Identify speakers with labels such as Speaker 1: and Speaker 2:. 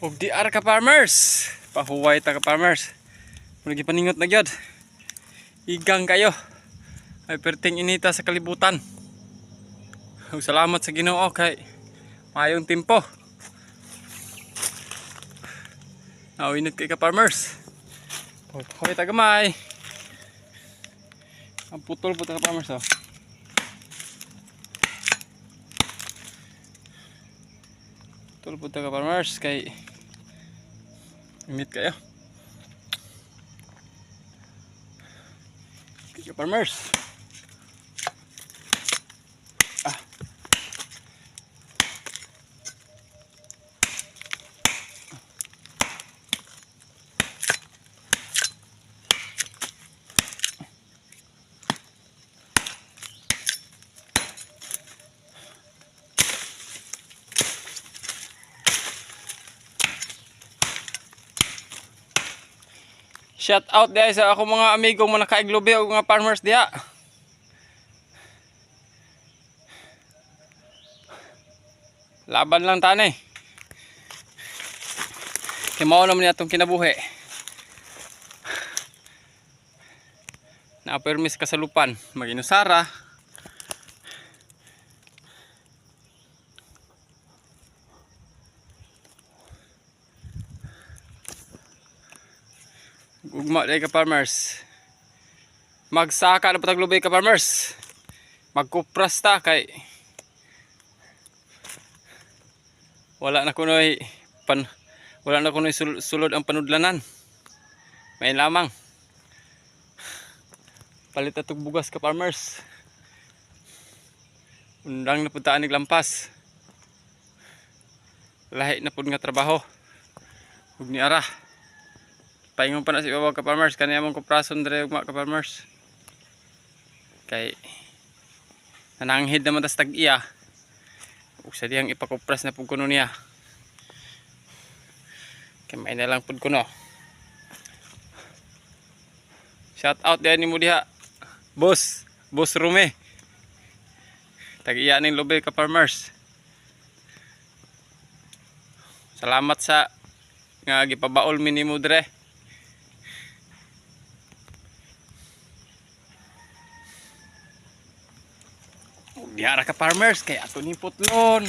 Speaker 1: Og di ara ka farmers. Pahuway ta ka farmers. Muna gipaningot na gyud. Igang kayo. Ay perting inita sa kalibutan. Ug salamat sa Ginoo kay mayong tempo. Nawinit kay ka farmers. Pahuway ta gamay. Ang putol po ta ka farmers oh. Putol po ta ka farmers kay init kayo. Kaya farmers. Shout out diha sa ako mga amigo mo nakaiglobe o mga farmers diha. Laban lang tani. Kay mao naman atong kinabuhi. Na-permis kasalupan, maginusara. Ugma day ka farmers. Magsaka na pataglubay ka farmers. Magkupras ta kay wala na kunoy sulod ang panudlanan. May lamang. Palit atog bugas ka farmers. Undang na pud ta anig lampas. Lahi na pud nga trabaho. Ug ni ara. Paingon pa na si Bawag ka farmers kaniya mong kuprason dire ugma ka farmers. Kay nananghid naman tas tag-iya. Ug sa diyang ipakupras na pud kuno niya. Kay may na lang pud kuno. Shout out diyan nimo diha. Boss Rume. Tag-iya ning lobe ka farmers. Salamat sa nga gipabaol mi nimo dire. Diara ka farmers kay ato ni putlon.